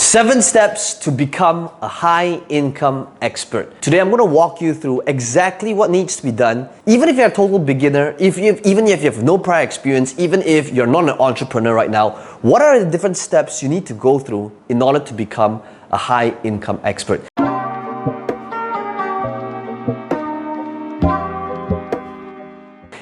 7 steps to become a high-income expert. Today, I'm going to walk you through exactly what needs to be done. Even if you're a total beginner, even if you have no prior experience, even if you're not an entrepreneur right now, what are the different steps you need to go through in order to become a high-income expert?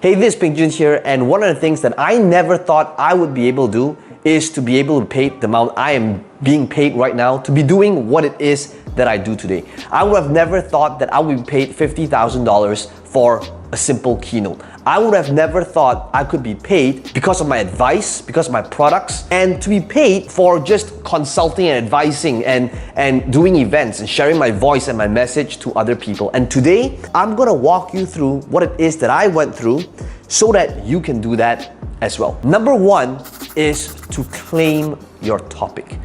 Hey, this is Peng Joon here, and one of the things that I never thought I would be able to do is to be able to pay the amount I am being paid right now to be doing what it is that I do today. I would have never thought that I would be paid $50,000 for a simple keynote. I would have never thought I could be paid because of my advice, because of my products, and to be paid for just consulting and advising and doing events and sharing my voice and my message to other people. And today, I'm gonna walk you through what it is that I went through so that you can do that as well. Number 1 is to claim your topic.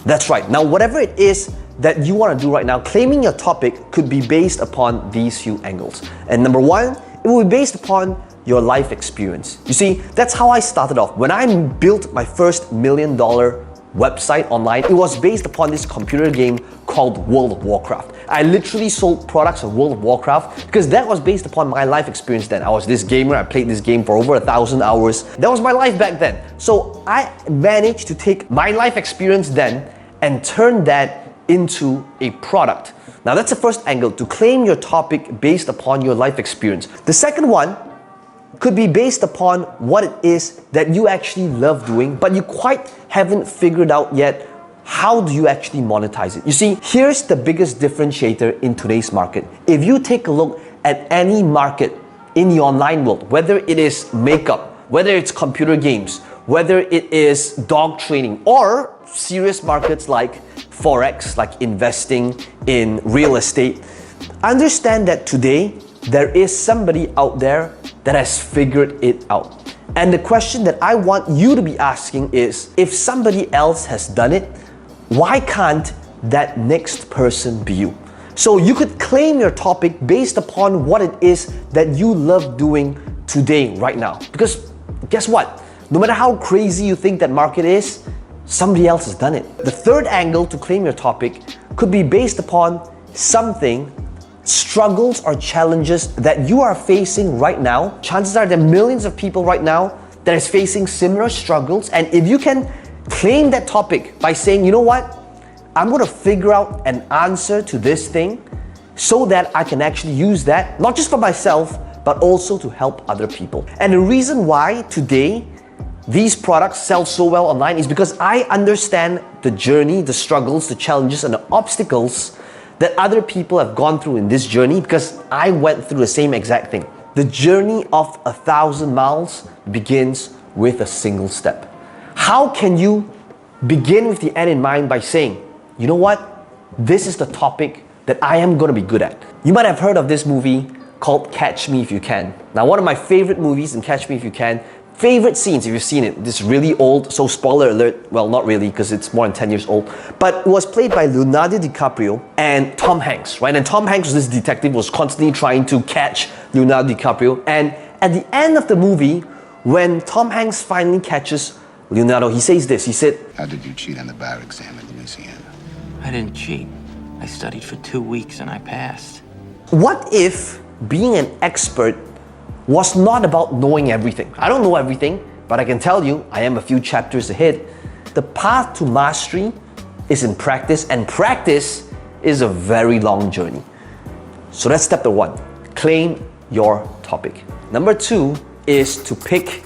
That's right. Now, whatever it is that you want to do right now, claiming your topic could be based upon these few angles. And number 1, it will be based upon your life experience. You see, that's how I started off. When I built my first $1 million website online, it was based upon this computer game called World of Warcraft. I literally sold products of World of Warcraft because that was based upon my life experience then. I was this gamer, I played this game for over 1,000 hours. That was my life back then. So I managed to take my life experience then and turn that into a product. Now that's the first angle, to claim your topic based upon your life experience. The second one could be based upon what it is that you actually love doing, but you quite haven't figured out yet how do you actually monetize it. You see, here's the biggest differentiator in today's market. If you take a look at any market in the online world, whether it is makeup, whether it's computer games, whether it is dog training, or serious markets like Forex, like investing in real estate, understand that today there is somebody out there that has figured it out. And the question that I want you to be asking is, if somebody else has done it, why can't that next person be you? So you could claim your topic based upon what it is that you love doing today, right now. Because guess what? No matter how crazy you think that market is, somebody else has done it. The third angle to claim your topic could be based upon something, struggles or challenges that you are facing right now. Chances are there are millions of people right now that is facing similar struggles, and if you can claim that topic by saying, you know what, I'm going to figure out an answer to this thing so that I can actually use that, not just for myself, but also to help other people. And the reason why today these products sell so well online is because I understand the journey, the struggles, the challenges, and the obstacles that other people have gone through in this journey, because I went through the same exact thing. The journey of 1,000 miles begins with a single step. How can you begin with the end in mind by saying, you know what, this is the topic that I am going to be good at? You might have heard of this movie called Catch Me If You Can. Now, one of my favorite movies in Catch Me If You Can, favorite scenes, if you've seen it, this really old, so spoiler alert, well, not really, because it's more than 10 years old, but it was played by Leonardo DiCaprio and Tom Hanks, right? And Tom Hanks, this detective, was constantly trying to catch Leonardo DiCaprio. And at the end of the movie, when Tom Hanks finally catches Leonardo, he says this, he said, "How did you cheat on the bar exam in Louisiana?" I didn't cheat. I studied for 2 weeks and I passed. what if being an expert was not about knowing everything? I don't know everything, but I can tell you, I am a few chapters ahead. The path to mastery is in practice, and practice is a very long journey. So that's step 1, claim your topic. Number 2 is to pick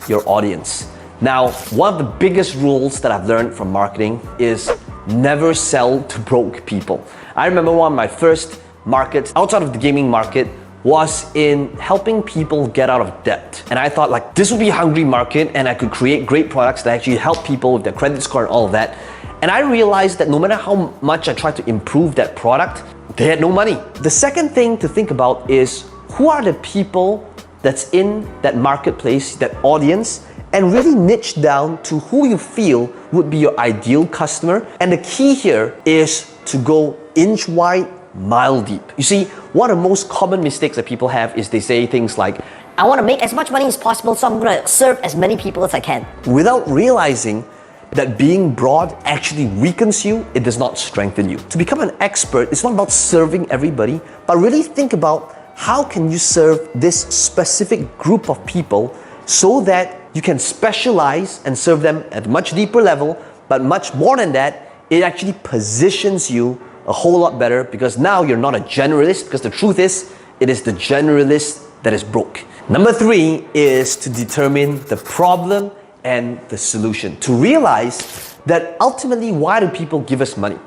your audience. Now, one of the biggest rules that I've learned from marketing is never sell to broke people. I remember one of my first markets outside of the gaming market was in helping people get out of debt. And I thought, like, this would be a hungry market and I could create great products that actually help people with their credit score and all of that. And I realized that no matter how much I tried to improve that product, they had no money. The second thing to think about is, who are the people that's in that marketplace, that audience, and really niche down to who you feel would be your ideal customer. And the key here is to go inch wide, mile deep. You see, one of the most common mistakes that people have is they say things like, I want to make as much money as possible, so I'm going to serve as many people as I can. Without realizing that being broad actually weakens you, it does not strengthen you. To become an expert, it's not about serving everybody, but really think about how can you serve this specific group of people so that you can specialize and serve them at a much deeper level, but much more than that, it actually positions you a whole lot better because now you're not a generalist, because the truth is, it is the generalist that is broke. Number 3 is to determine the problem and the solution. To realize that ultimately, why do people give us money?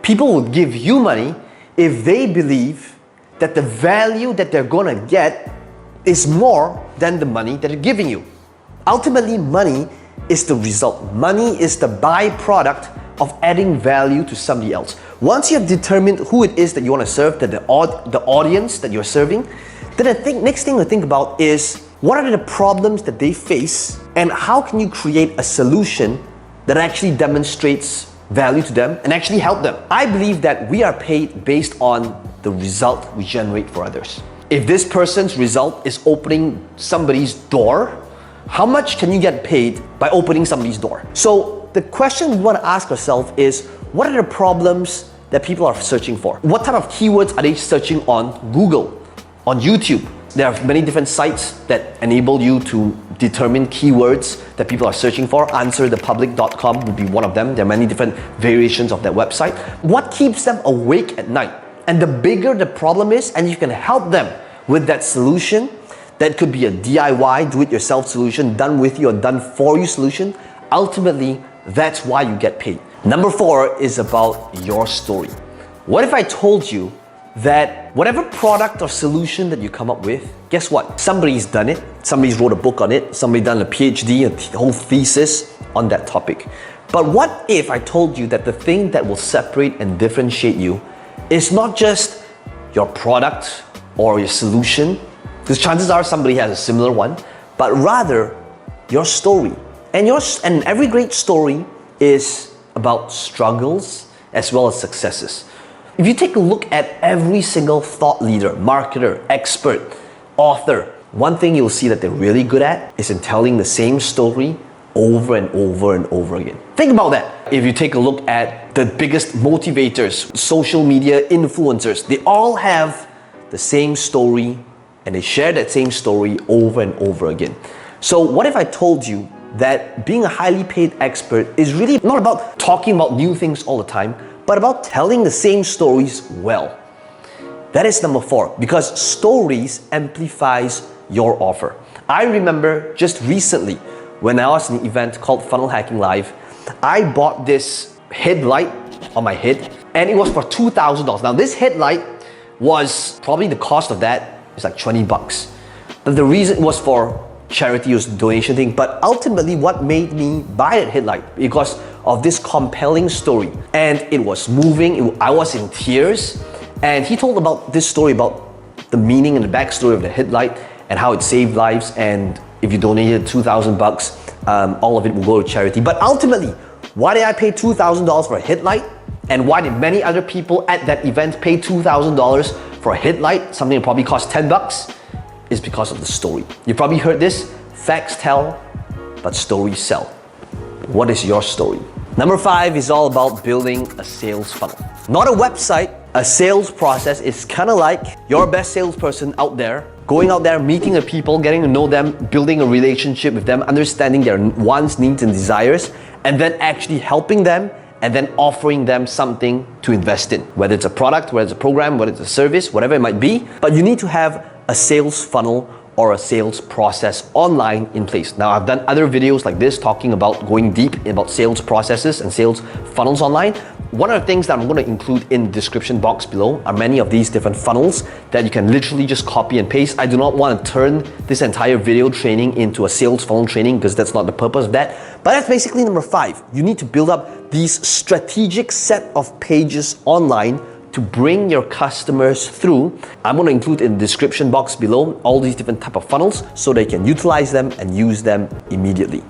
People would give you money if they believe that the value that they're gonna get is more than the money that they're giving you. Ultimately, money is the result. Money is the byproduct of adding value to somebody else. Once you have determined who it is that you want to serve, that the audience that you're serving, then the next thing to think about is what are the problems that they face and how can you create a solution that actually demonstrates value to them and actually help them. I believe that we are paid based on the result we generate for others. If this person's result is opening somebody's door, how much can you get paid by opening somebody's door? So the question we want to ask ourselves is, what are the problems that people are searching for? What type of keywords are they searching on Google, on YouTube? There are many different sites that enable you to determine keywords that people are searching for. Answerthepublic.com would be one of them. There are many different variations of that website. What keeps them awake at night? And the bigger the problem is, and you can help them with that solution, that could be a DIY, do-it-yourself solution, done with you or done for you solution. Ultimately, that's why you get paid. Number 4 is about your story. What if I told you that whatever product or solution that you come up with, guess what? Somebody's done it, somebody's wrote a book on it, somebody's done a PhD, a whole thesis on that topic. But what if I told you that the thing that will separate and differentiate you is not just your product or your solution, because chances are somebody has a similar one, but rather your story. And every great story is about struggles as well as successes. If you take a look at every single thought leader, marketer, expert, author, one thing you'll see that they're really good at is in telling the same story over and over and over again. Think about that. If you take a look at the biggest motivators, social media influencers, they all have the same story and they share that same story over and over again. So what if I told you that being a highly paid expert is really not about talking about new things all the time, but about telling the same stories well? That is number 4, because stories amplifies your offer. I remember just recently when I was in an event called Funnel Hacking Live, I bought this headlight on my head and it was for $2,000. Now this headlight was probably the cost of that is like 20 bucks. But the reason it was for charity, it was a donation thing, but ultimately what made me buy that headlight because of this compelling story. And it was moving, I was in tears, and he told about this story about the meaning and the backstory of the headlight and how it saved lives, and if you donated 2,000 bucks, all of it will go to charity. But ultimately, why did I pay $2,000 for a headlight? And why did many other people at that event pay $2,000 for a headlight, something that probably cost 10 bucks? Is because of the story. You probably heard this, facts tell, but stories sell. What is your story? Number 5 is all about building a sales funnel. Not a website, a sales process is kind of like your best salesperson out there, going out there, meeting the people, getting to know them, building a relationship with them, understanding their wants, needs, and desires, and then actually helping them and then offering them something to invest in. Whether it's a product, whether it's a program, whether it's a service, whatever it might be, but you need to have a sales funnel or a sales process online in place. Now, I've done other videos like this talking about going deep about sales processes and sales funnels online. One of the things that I'm going to include in the description box below are many of these different funnels that you can literally just copy and paste. I do not want to turn this entire video training into a sales funnel training because that's not the purpose of that. But that's basically number 5. You need to build up these strategic set of pages online to bring your customers through. I'm going to include in the description box below all these different type of funnels so they can utilize them and use them immediately.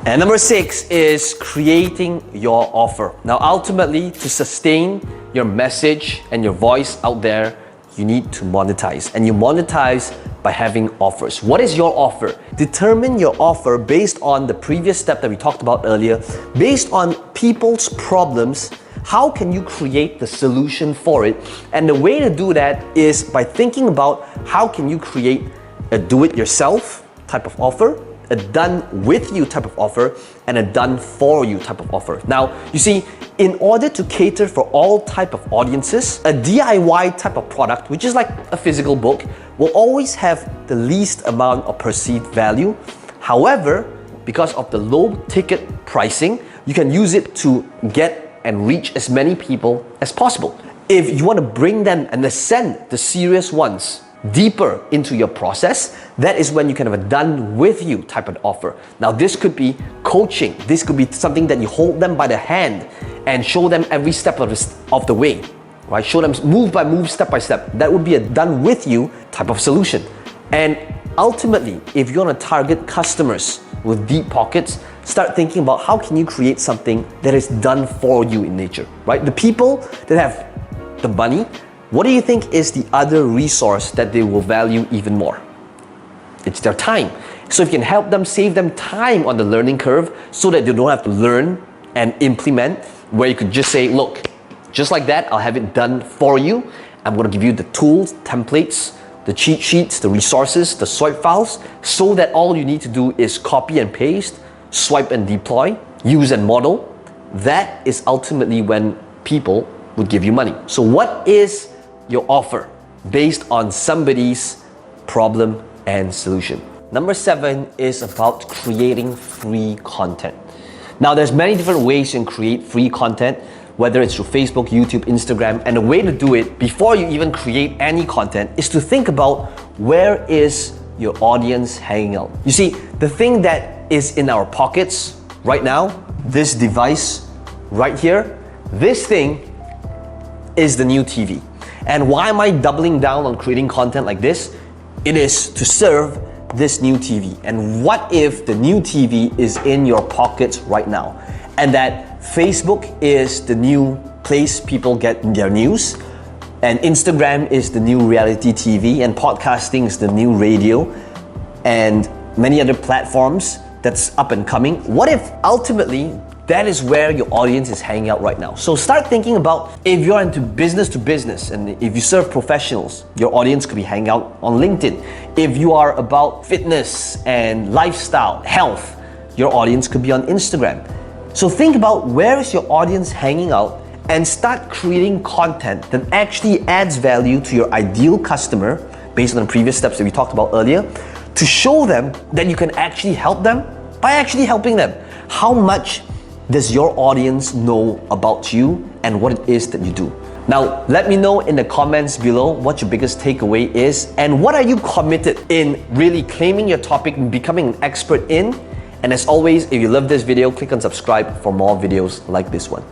And number 6 is creating your offer. Now, ultimately, to sustain your message and your voice out there, you need to monetize. And you monetize by having offers. What is your offer? Determine your offer based on the previous step that we talked about earlier, based on people's problems. How can you create the solution for it? And the way to do that is by thinking about how can you create a do-it-yourself type of offer, a done-with-you type of offer, and a done-for-you type of offer. Now, you see, in order to cater for all type of audiences, a DIY type of product, which is like a physical book, will always have the least amount of perceived value. However, because of the low ticket pricing, you can use it to get and reach as many people as possible. If you want to bring them and ascend the serious ones deeper into your process, that is when you can have a done with you type of offer. Now this could be coaching, this could be something that you hold them by the hand and show them every step of the way, right? Show them move by move, step by step. That would be a done with you type of solution. And ultimately, if you want to target customers with deep pockets, start thinking about how can you create something that is done for you in nature, right? The people that have the money, what do you think is the other resource that they will value even more? It's their time. So if you can help them, save them time on the learning curve so that they don't have to learn and implement, where you could just say, look, just like that, I'll have it done for you. I'm going to give you the tools, templates, the cheat sheets, the resources, the swipe files, so that all you need to do is copy and paste, swipe and deploy, use and model. That is ultimately when people would give you money. So what is your offer based on somebody's problem and solution? Number 7 is about creating free content. Now there's many different ways you can create free content, whether it's through Facebook, YouTube, Instagram, and the way to do it before you even create any content is to think about where is your audience hanging out. You see, the thing that is in our pockets right now, this device right here, this thing is the new TV. And why am I doubling down on creating content like this? It is to serve this new TV. And what if the new TV is in your pockets right now? And that Facebook is the new place people get their news, and Instagram is the new reality TV, and podcasting is the new radio, and many other platforms that's up and coming. What if ultimately that is where your audience is hanging out right now? So start thinking about, if you're into business to business and if you serve professionals, your audience could be hanging out on LinkedIn. If you are about fitness and lifestyle, health, your audience could be on Instagram. So think about where is your audience hanging out and start creating content that actually adds value to your ideal customer based on the previous steps that we talked about earlier, to show them that you can actually help them by actually helping them. How much does your audience know about you and what it is that you do? Now, let me know in the comments below what your biggest takeaway is and what are you committed in really claiming your topic and becoming an expert in. And as always, if you love this video, click on subscribe for more videos like this one.